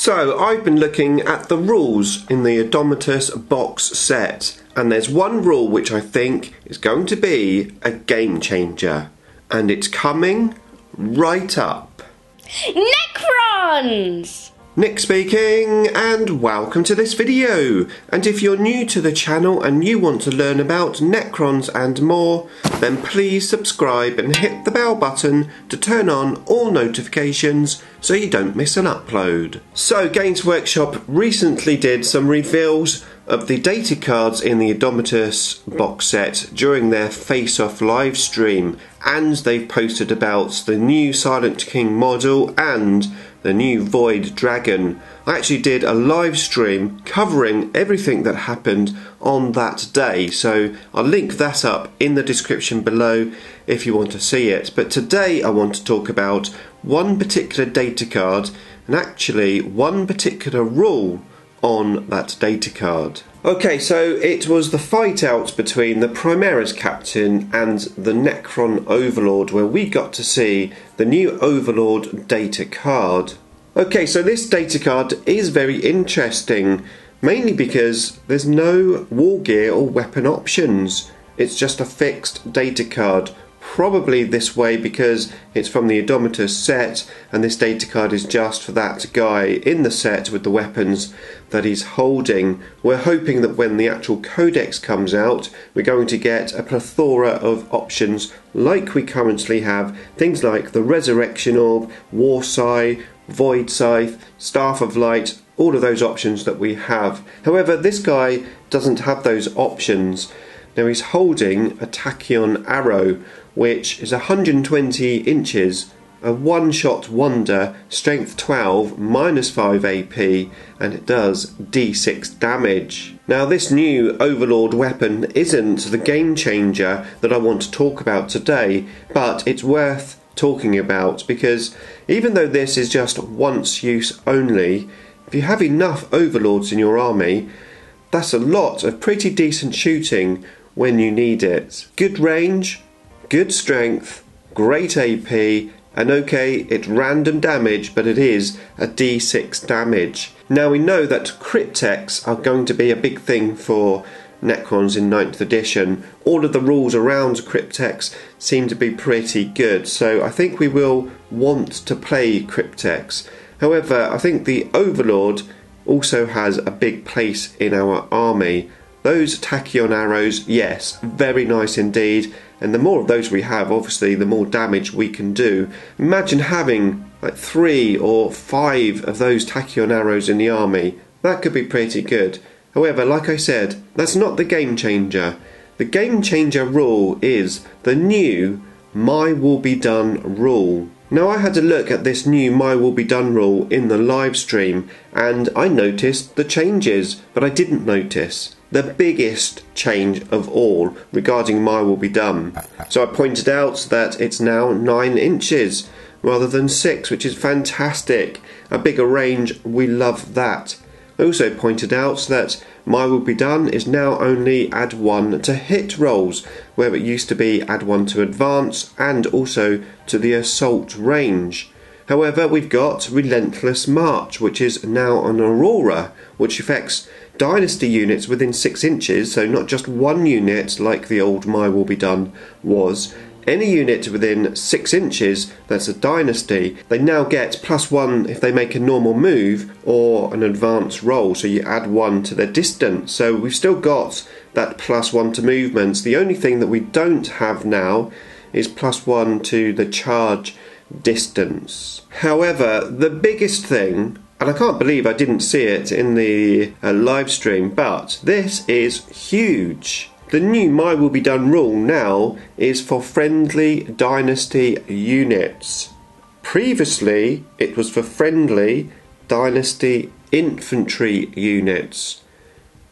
So I've been looking at the rules in the Odometus box set, and there's one rule which I think is going to be a game changer, and it's coming right up. Necrons! Nick speaking, and welcome to this video. And if you're new to the channel and you want to learn about Necrons and more, then please subscribe and hit the bell button to turn on all notifications so you don't miss an upload. So Games Workshop recently did some reveals of the data cards in the Odometus box set during their face-off live stream, and they've posted about the new Silent King model and the new Void Dragon. I actually did a live stream covering everything that happened on that day, so I'll link that up in the description below if you want to see it. But today I want to talk about one particular data card, and actually one particular rule on that data card. Okay, so it was the fight out between the Primaris captain and the Necron Overlord, where we got to see the new Overlord data card. Okay, so this data card is very interesting, mainly because there's no war gear or weapon options. It's just a fixed data card. Probably this way because it's from the Odometus set, and this data card is just for that guy in the set with the weapons that he's holding. We're hoping that when the actual codex comes out, we're going to get a plethora of options like we currently have. Things like the Resurrection Orb, War Sigh, Void Scythe, Staff of Light, all of those options that we have. However, this guy doesn't have those options. Now he's holding a Tachyon Arrow, which is 120 inches, a one-shot wonder, strength 12, minus 5 AP, and it does D6 damage. Now this new Overlord weapon isn't the game changer that I want to talk about today, but it's worth talking about because even though this is just once use only, if you have enough Overlords in your army, that's a lot of pretty decent shooting when you need it. Good range, good strength, great AP, and okay, it's random damage, but it is a D6 damage. Now we know that cryptex are going to be a big thing for Necrons in 9th edition. All of the rules around cryptex seem to be pretty good, so I think we will want to play cryptex. However, I think the Overlord also has a big place in our army. Those Tachyon Arrows, yes, very nice indeed, and the more of those we have, obviously, the more damage we can do. Imagine having like 3 or 5 of those Tachyon Arrows in the army. That could be pretty good. However, like I said, that's not the game changer. The game changer rule is the new My Will Be Done rule. Now I had a look at this new My Will Be Done rule in the live stream, and I noticed the changes, but I didn't notice the biggest change of all regarding My Will Be Done. So I pointed out that it's now 9 inches rather than 6, which is fantastic. A bigger range, we love that. I also pointed out that My Will Be Done is now only add 1 to hit rolls, where it used to be add 1 to advance and also to the assault range. However, we've got Relentless March, which is now an Aurora, which affects Dynasty units within 6 inches, so not just one unit like the old My Will Be Done was. Any unit within 6 inches that's a Dynasty, they now get +1 if they make a normal move or an advance roll, so you add 1 to their distance. So we've still got that +1 to movements. The only thing that we don't have now is +1 to the charge distance. However, the biggest thing, and I can't believe I didn't see it in the live stream, but this is huge. The new My Will Be Done rule now is for friendly Dynasty units. Previously, it was for friendly Dynasty infantry units.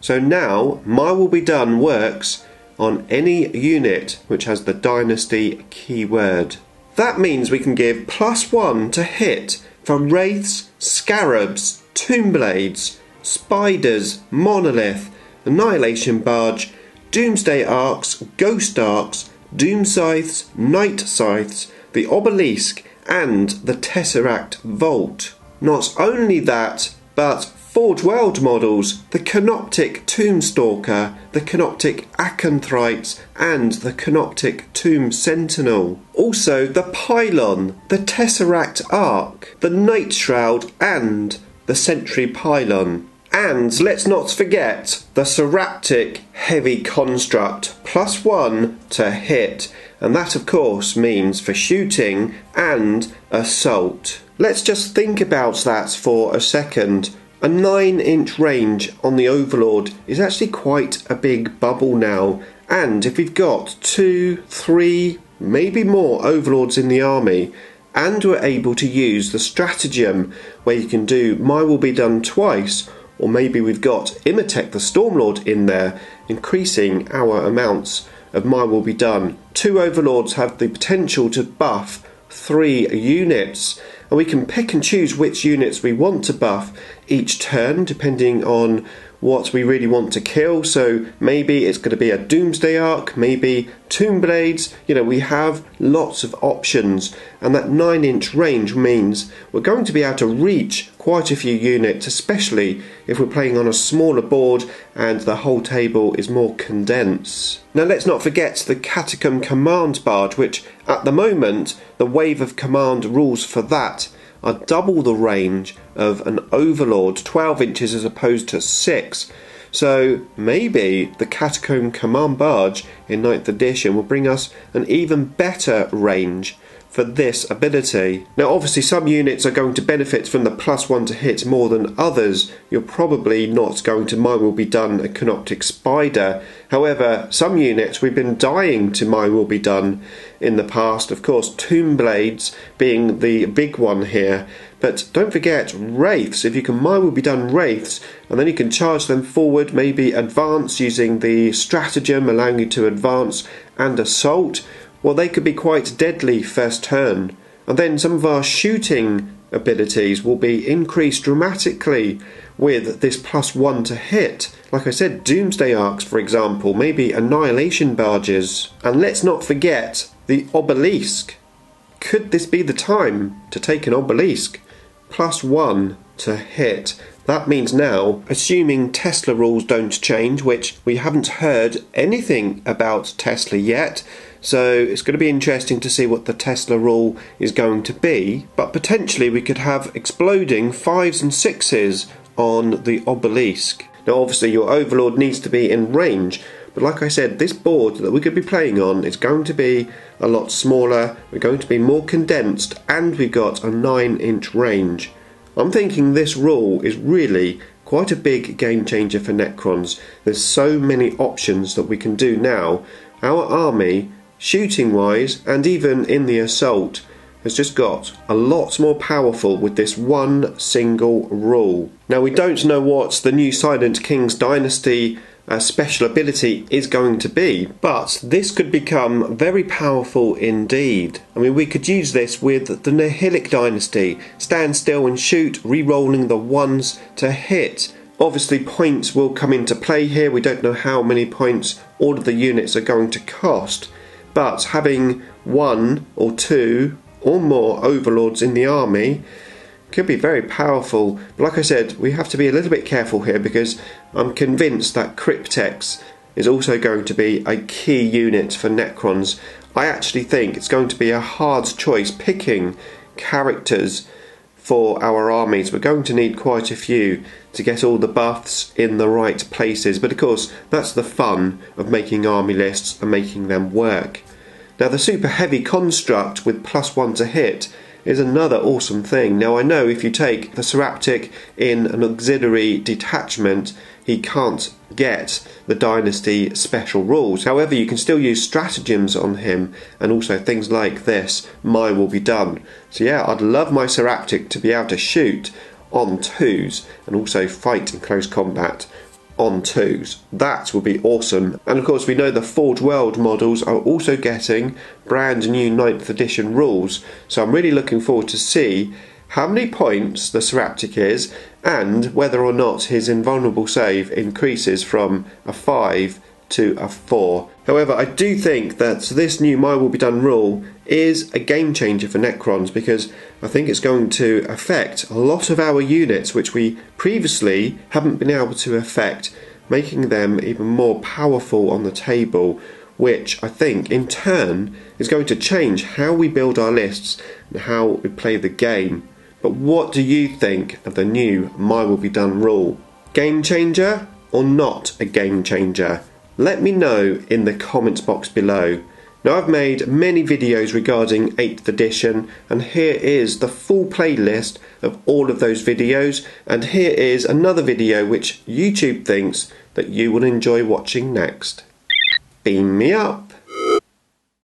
So now, My Will Be Done works on any unit which has the Dynasty keyword. That means we can give +1 to hit from Wraiths, Scarabs, Tombblades, Spiders, Monolith, Annihilation Barge, Doomsday Arcs, Ghost Arcs, Doom Scythes, Night Scythes, the Obelisk and the Tesseract Vault. Not only that, But Forge World models, the Canoptic Tombstalker, the Canoptic Acanthrites, and the Canoptic Tomb Sentinel. Also the Pylon, the Tesseract Arc, the Night Shroud, and the Sentry Pylon. And let's not forget the Seraptic Heavy Construct, +1 to hit, and that of course means for shooting and assault. Let's just think about that for a second. A 9-inch range on the Overlord is actually quite a big bubble now, and if we've got 2, 3, maybe more Overlords in the army, and we're able to use the stratagem where you can do My Will Be Done twice, or maybe we've got Imatech the Stormlord in there, increasing our amounts of My Will Be Done. 2 Overlords have the potential to buff 3 units, and we can pick and choose which units we want to buff each turn depending on what we really want to kill. So maybe it's going to be a Doomsday Arc, maybe Tomb Blades. You know, we have lots of options, and that 9-inch range means we're going to be able to reach quite a few units, especially if we're playing on a smaller board and the whole table is more condensed. Now let's not forget the Catacomb Command Barge, which at the moment the wave of command rules for that are double the range of an Overlord, 12 inches as opposed to 6. So maybe the Catacomb Command Barge in 9th edition will bring us an even better range for this ability. Now obviously some units are going to benefit from the +1 to hit more than others. You're probably not going to My Will Be Done a Canoptic Spider. However, some units we've been dying to My Will Be Done in the past. Of course, Tomb Blades being the big one here. But don't forget Wraiths. If you can My Will Be Done Wraiths, and then you can charge them forward, maybe advance using the stratagem allowing you to advance and assault, well, they could be quite deadly first turn. And then some of our shooting abilities will be increased dramatically with this +1 to hit. Like I said, Doomsday Arcs, for example, maybe Annihilation Barges. And let's not forget the Obelisk. Could this be the time to take an Obelisk? +1 to hit. That means now, assuming Tesla rules don't change, which we haven't heard anything about Tesla yet, so it's going to be interesting to see what the Tesla rule is going to be, but potentially we could have exploding 5s and 6s on the Obelisk. Now obviously your Overlord needs to be in range, but like I said, this board that we could be playing on is going to be a lot smaller, we're going to be more condensed, and we've got a 9-inch range. I'm thinking this rule is really quite a big game changer for Necrons. There's so many options that we can do now. Our army, shooting wise and even in the assault, has just got a lot more powerful with this one single rule. Now we don't know what the new Silent King's Dynasty special ability is going to be, but this could become very powerful indeed. I mean, we could use this with the Nihilic Dynasty, stand still and shoot, re-rolling the 1s to hit. Obviously points will come into play here. We don't know how many points all of the units are going to cost, but having 1 or 2 or more Overlords in the army could be very powerful. But like I said, we have to be a little bit careful here, because I'm convinced that Cryptex is also going to be a key unit for Necrons. I actually think it's going to be a hard choice picking characters for our armies. We're going to need quite a few to get all the buffs in the right places, but of course that's the fun of making army lists and making them work. Now the super heavy construct with +1 to hit is another awesome thing. Now I know if you take the Seraptic in an auxiliary detachment, he can't get the Dynasty special rules. However, you can still use stratagems on him, and also things like this, My Will Be Done. So yeah, I'd love my Seraptic to be able to shoot on 2s and also fight in close combat on 2s. That would be awesome. And of course we know the Forge World models are also getting brand new 9th edition rules, so I'm really looking forward to see how many points the Seraptic is, and whether or not his invulnerable save increases from a 5 to a 4. However, I do think that this new My Will Be Done rule is a game changer for Necrons, because I think it's going to affect a lot of our units which we previously haven't been able to affect, making them even more powerful on the table, which I think in turn is going to change how we build our lists and how we play the game. But what do you think of the new My Will Be Done rule? Game changer or not a game changer? Let me know in the comments box below. Now, I've made many videos regarding 8th edition, and here is the full playlist of all of those videos, and here is another video which YouTube thinks that you will enjoy watching next. Beam me up!